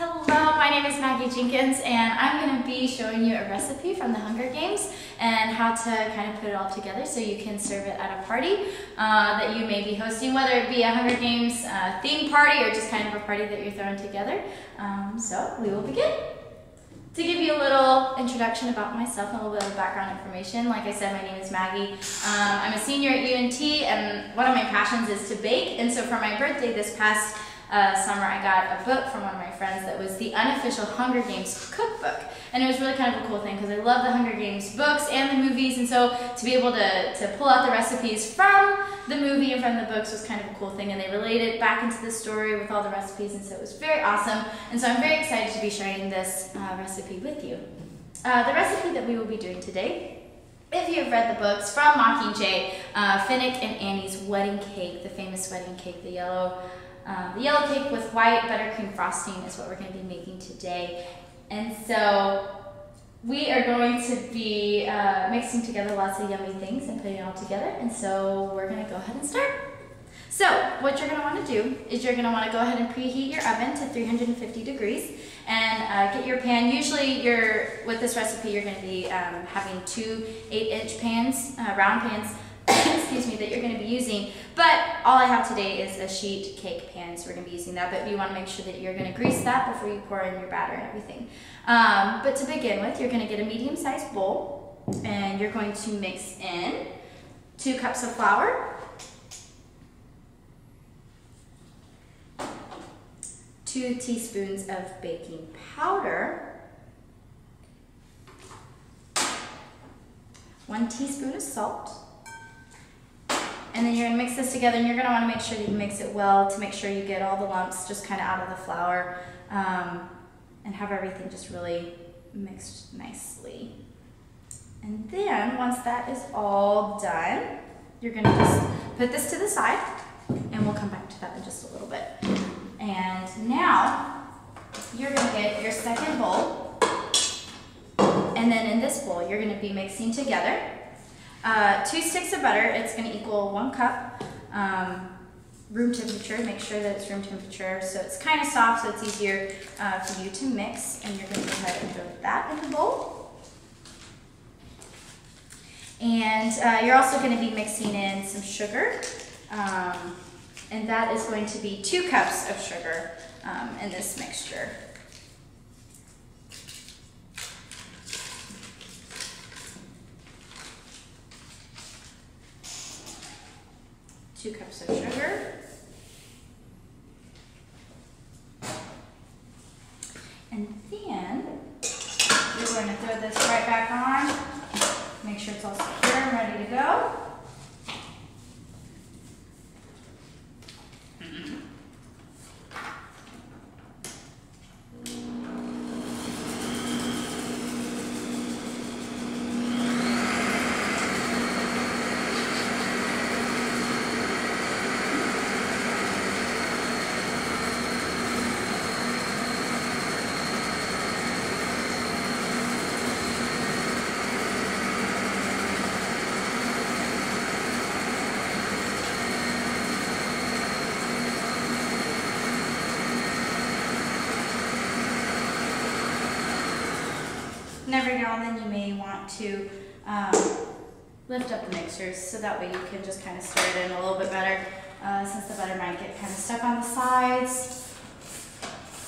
Hello, my name is Maggie Jenkins, and I'm going to be showing you a recipe from the Hunger Games and how to kind of put it all together so you can serve it at a party that you may be hosting, whether it be a Hunger Games theme party or just kind of a party that you're throwing together. So we will begin. To give you a little introduction about myself and a little bit of background information, like I said, my name is Maggie. I'm a senior at UNT, and one of my passions is to bake, and so for my birthday this past summer, I got a book from one of my friends that was the unofficial Hunger Games cookbook. And it was really kind of a cool thing because I love the Hunger Games books and the movies, and so to be able to pull out the recipes from the movie and from the books was kind of a cool thing, and they related back into the story with all the recipes, and so it was very awesome. And so I'm very excited to be sharing this recipe with you. The recipe that we will be doing today, if you have read the books from Mockingjay, Finnick and Annie's wedding cake, the famous wedding cake, the yellow cake with white buttercream frosting is what we're going to be making today. And so we are going to be mixing together lots of yummy things and putting it all together. And so we're going to go ahead and start. So what you're going to want to do is you're going to want to go ahead and preheat your oven to 350 degrees and get your pan. Usually with this recipe you're going to be having two 8-inch pans, round pans, excuse me, that you're going to be using, but all I have today is a sheet cake pan, so we're going to be using that, but you want to make sure that you're going to grease that before you pour in your batter and everything. But to begin with, you're going to get a medium-sized bowl, and you're going to mix in 2 cups of flour, 2 teaspoons of baking powder, 1 teaspoon of salt, and then you're going to mix this together, and you're going to want to make sure that you mix it well to make sure you get all the lumps just kind of out of the flour and have everything just really mixed nicely. And then once that is all done, you're going to just put this to the side, and we'll come back to that in just a little bit. And now you're going to get your second bowl, and then in this bowl you're going to be mixing together 2 sticks of butter. It's going to equal 1 cup, room temperature. Make sure that it's room temperature so it's kind of soft, so it's easier for you to mix. And you're going to go ahead and throw that in the bowl. And you're also going to be mixing in some sugar, and that is going to be 2 cups of sugar in this mixture. 2 cups of sugar, and then you're going to throw this right back on. Make sure it's all secure and ready to go. And every now and then you may want to lift up the mixers so that way you can just kind of stir it in a little bit better since the butter might get kind of stuck on the sides,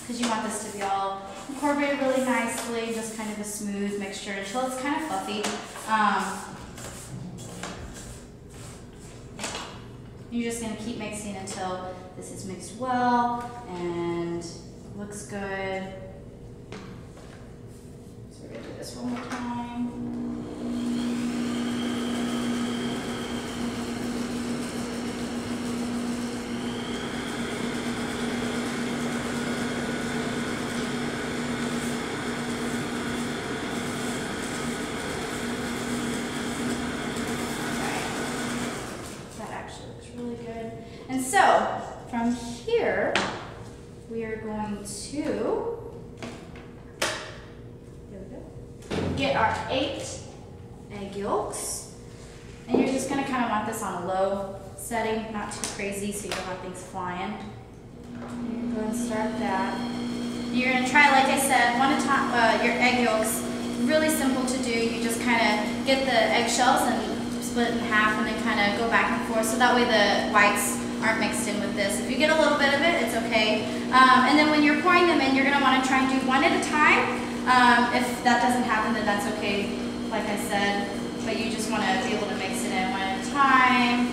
because you want this to be all incorporated really nicely, just kind of a smooth mixture until it's kind of fluffy. You're just going to keep mixing until this is mixed well and looks good. We're going to do this one more time. Okay. That actually looks really good. And so, from here, we are going to get our 8 egg yolks, and you're just going to kind of want this on a low setting, not too crazy so you don't want things flying. You're going to start that. You're going to try, like I said, one at a time, your egg yolks. Really simple to do. You just kind of get the eggshells and split it in half and then kind of go back and forth so that way the whites aren't mixed in with this. If you get a little bit of it, it's okay. And then when you're pouring them in, you're going to want to try and do one at a time. If that doesn't happen, then that's okay, like I said. But you just want to be able to mix it in one at a time.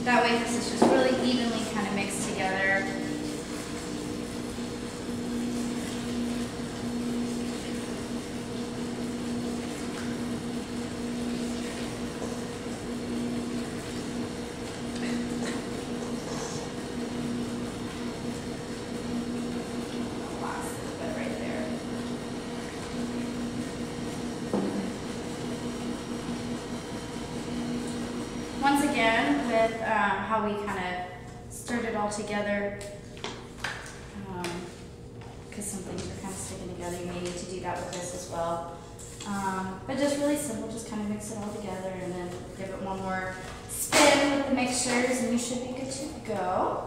That way this is just really evenly kind of mixed together. Once again, with how we kind of stirred it all together, because some things are kind of sticking together, you may need to do that with this as well. But just really simple, just kind of mix it all together and then give it one more spin with the mixtures and you should be good to go.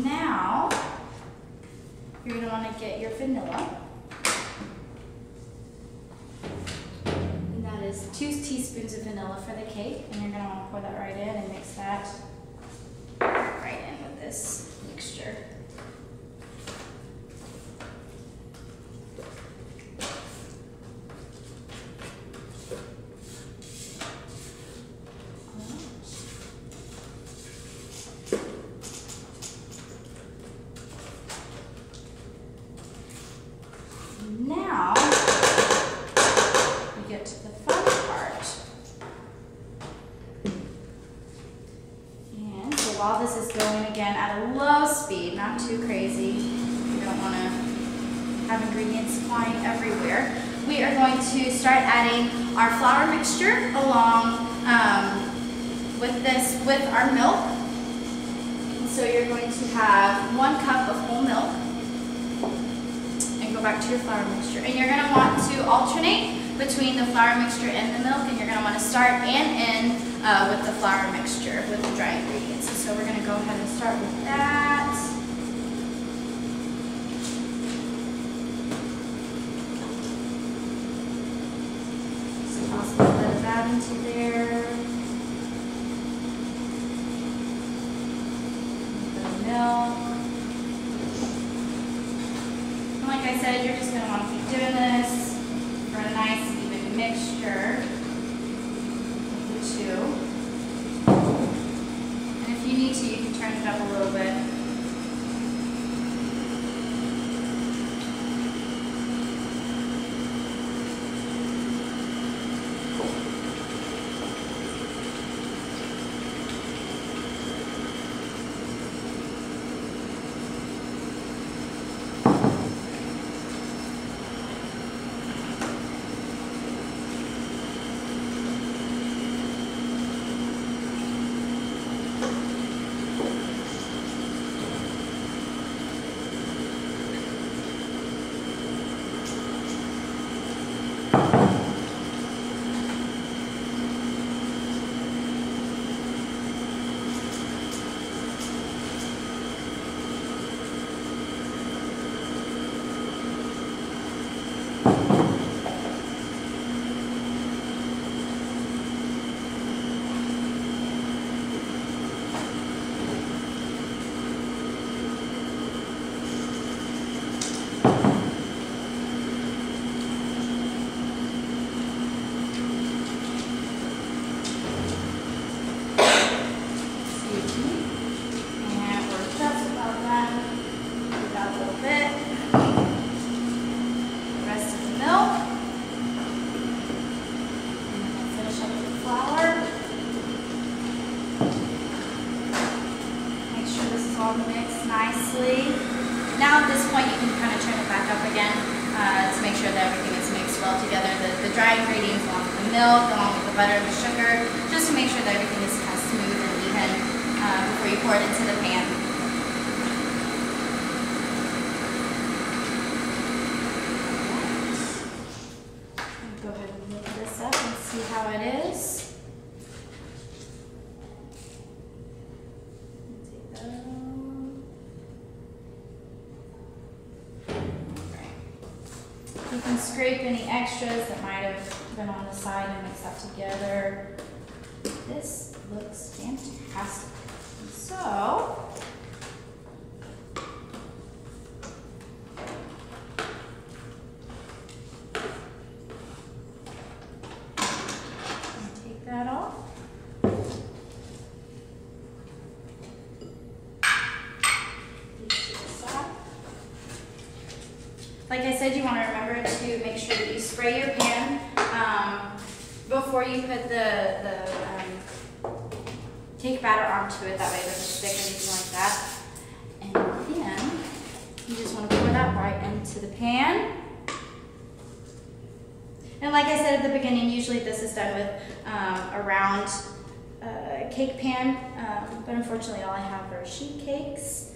Now, you're going to want to get your vanilla. And that is 2 teaspoons of vanilla for the cake. And you're going to want to pour that right in and mix that right in with this mixture. Now, we get to the fun part. And so while this is going again at a low speed, not too crazy, we don't want to have ingredients flying everywhere, we are going to start adding our flour mixture along with our milk. And so you're going to have 1 cup of whole milk. Go back to your flour mixture. And you're going to want to alternate between the flour mixture and the milk, and you're going to want to start and end with the flour mixture with the dry ingredients. And so we're going to go ahead and start with that. So toss a little bit of that into there. A little bit of milk. Like I said, you're just going to want to keep doing this for a nice even mixture of the two. And if you need to, you can turn it up a little bit. mix nicely. Now at this point you can kind of turn it back up again to make sure that everything is mixed well together. The dry ingredients along with the milk, along with the butter and the sugar, just to make sure that everything is kind of smooth and even before you pour it into the pan. Go ahead and lift this up and see how it is. You can scrape any extras that might have been on the side and mix that together. This looks fantastic. So, take that off. Like I said, you want to remember to make sure that you spray your pan before you put the cake batter onto it. That way it doesn't stick or anything like that. And then you just want to pour that right into the pan. And like I said at the beginning, usually this is done with a round cake pan, but unfortunately all I have are sheet cakes.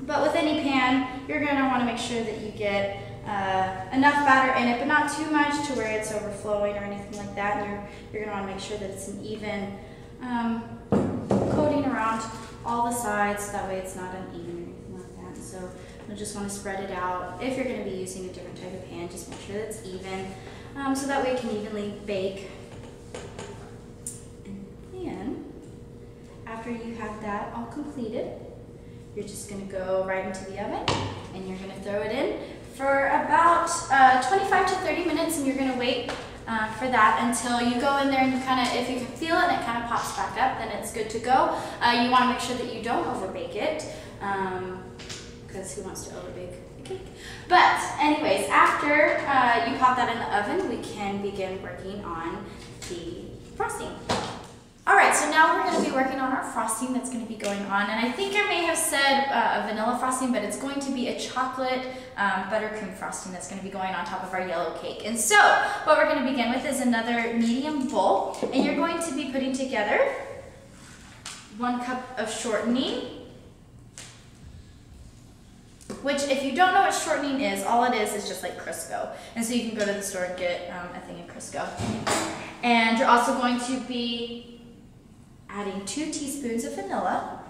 But with any pan, you're going to want to make sure that you get enough batter in it, but not too much to where it's overflowing or anything like that. And you're going to want to make sure that it's an even coating around all the sides, so that way it's not uneven or anything like that. So you'll just want to spread it out. If you're going to be using a different type of pan, just make sure that it's even, so that way it can evenly bake. And then, after you have that all completed, you're just going to go right into the oven and you're going to throw it in for about 25 to 30 minutes, and you're going to wait for that until you go in there and you kind of, if you can feel it and it kind of pops back up, then it's good to go. You want to make sure that you don't overbake it, because who wants to overbake a cake? But anyways, after you pop that in the oven, we can begin working on the frosting. Alright, so now we're going to be working on our frosting that's going to be going on, and I think I may have said a vanilla frosting, but it's going to be a chocolate buttercream frosting that's going to be going on top of our yellow cake. And so, what we're going to begin with is another medium bowl, and you're going to be putting together 1 cup of shortening, which if you don't know what shortening is, all it is just like Crisco. And so you can go to the store and get a thing of Crisco. And you're also going to be adding 2 teaspoons of vanilla,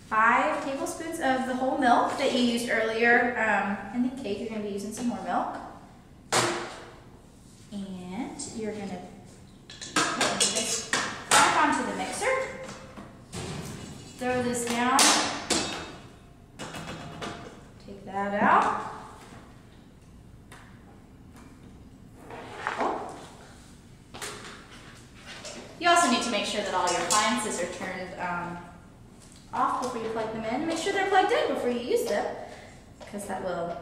5 tablespoons of the whole milk that you used earlier in the cake. You're going to be using some more milk. And you're going to put this back onto the mixer. Throw this down. Take that out. You also need to make sure that all your appliances are turned off before you plug them in. Make sure they're plugged in before you use them, because that will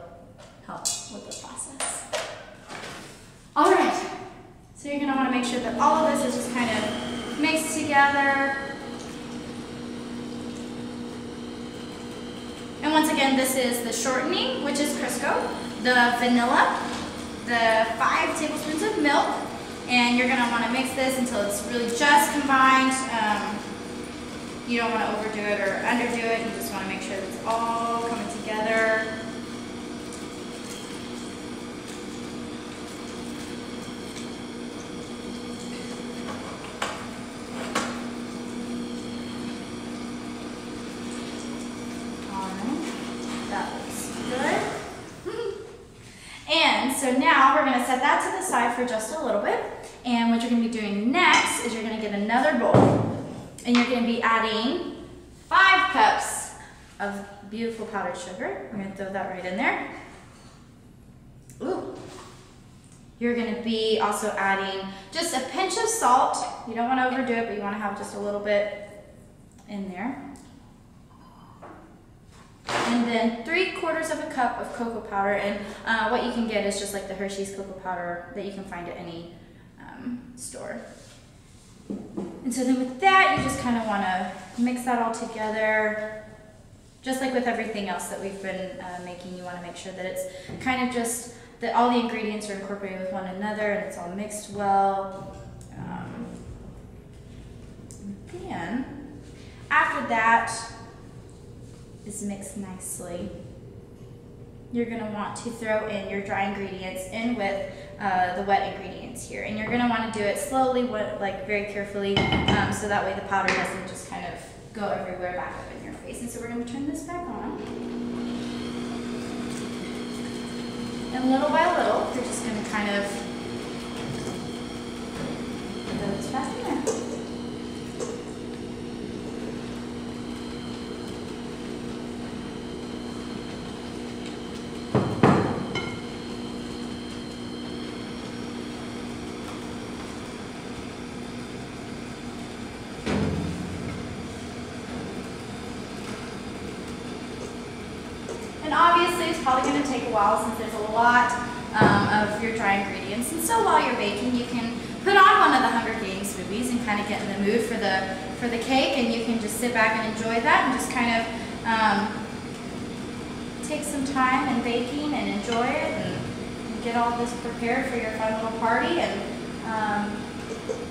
help with the process. All right, so you're going to want to make sure that all of this is just kind of mixed together. And once again, this is the shortening, which is Crisco, the vanilla, the 5 tablespoons of milk, and you're going to want to mix this until it's really just combined. You don't want to overdo it or underdo it. You just want to make sure that it's all coming together. So now we're going to set that to the side for just a little bit, and what you're going to be doing next is you're going to get another bowl, and you're going to be adding 5 cups of beautiful powdered sugar. We're going to throw that right in there. Ooh. You're going to be also adding just a pinch of salt. You don't want to overdo it, but you want to have just a little bit in there. And then 3/4 of a cup of cocoa powder, and what you can get is just like the Hershey's cocoa powder that you can find at any store. And so then with that, you just kind of want to mix that all together. Just like with everything else that we've been making, you want to make sure that it's kind of just that all the ingredients are incorporated with one another and it's all mixed well. Then, after that is mixed nicely, you're going to want to throw in your dry ingredients in with the wet ingredients here. And you're going to want to do it slowly, like very carefully, so that way the powder doesn't just kind of go everywhere back up in your face. And so we're going to turn this back on. And little by little, you're just going to kind of throw this back in there. And obviously it's probably going to take a while since there's a lot of your dry ingredients. And so while you're baking, you can put on one of the Hunger Games movies and kind of get in the mood for the cake, and you can just sit back and enjoy that and just kind of take some time in baking and enjoy it and get all this prepared for your fun little party.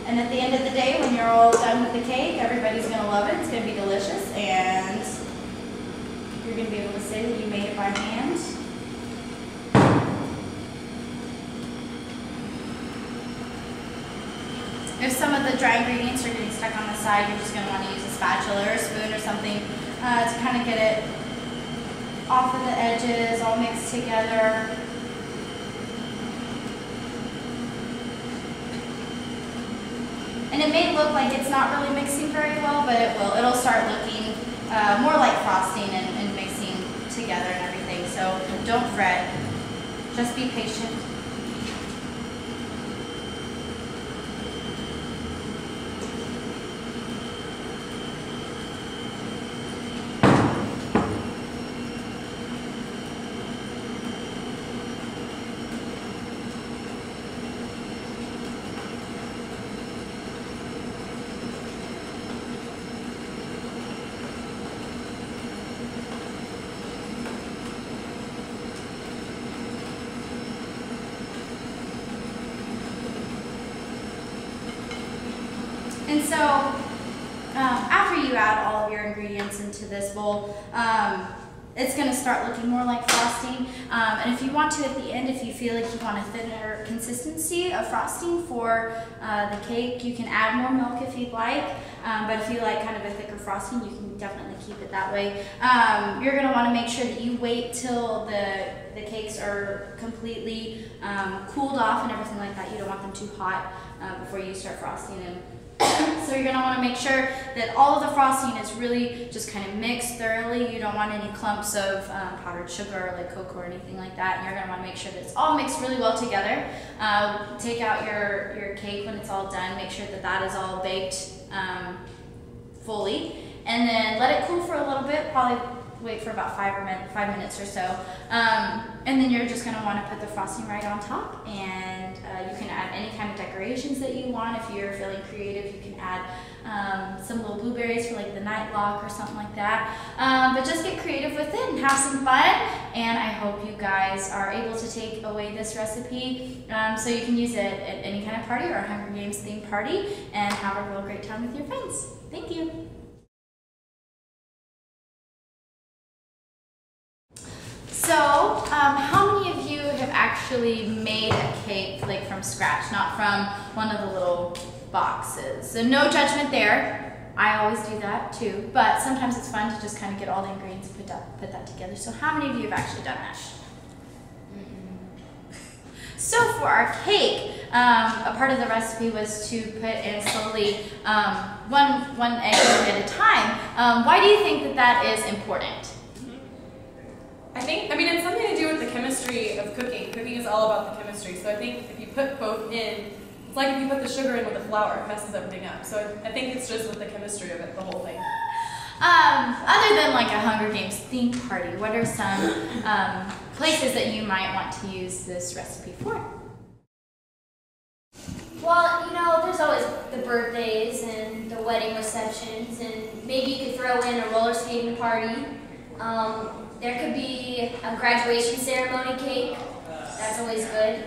And at the end of the day, when you're all done with the cake, everybody's going to love it. It's going to be delicious, and you're going to be able to say that you made it by hand. If some of the dry ingredients are getting stuck on the side, you're just going to want to use a spatula or a spoon or something to kind of get it off of the edges, all mixed together. And it may look like it's not really mixing very well, but it will. It'll start looking more like frosting and mixing together and everything. So don't fret. Just be patient. And so after you add all of your ingredients into this bowl, it's going to start looking more like frosting. And if you want to at the end, if you feel like you want a thinner consistency of frosting for the cake, you can add more milk if you'd like. But if you like kind of a thicker frosting, you can definitely keep it that way. You're going to want to make sure that you wait till the cakes are completely cooled off and everything like that. You don't want them too hot before you start frosting them. So you're going to want to make sure that all of the frosting is really just kind of mixed thoroughly. You don't want any clumps of powdered sugar or like cocoa or anything like that. And you're going to want to make sure that it's all mixed really well together. Take out your cake when it's all done. Make sure that that is all baked fully. And then let it cool for a little bit, probably wait for about 5 minutes or so. And then you're just going to want to put the frosting right on top, and you can add any kind of decorations that you want. If you're feeling creative, you can add some little blueberries for like the night lock or something like that. But just get creative with it and have some fun, and I hope you guys are able to take away this recipe so you can use it at any kind of party or a Hunger Games themed party and have a real great time with your friends. Thank you. So, how many of you have actually made a cake like from scratch, not from one of the little boxes? So no judgment there. I always do that too, but sometimes it's fun to just kind of get all the ingredients and put that together. So how many of you have actually done that? So for our cake, a part of the recipe was to put in slowly one egg at a time. Why do you think that is important? I mean, it's something to do with the chemistry of cooking. Cooking is all about the chemistry. So I think if you put both in, it's like if you put the sugar in with the flour, it messes everything up. So I think it's just with the chemistry of it, the whole thing. Other than like a Hunger Games themed party, what are some places that you might want to use this recipe for? Well, you know, there's always the birthdays and wedding receptions, and maybe you could throw in a roller skating party. There could be a graduation ceremony cake. That's always good.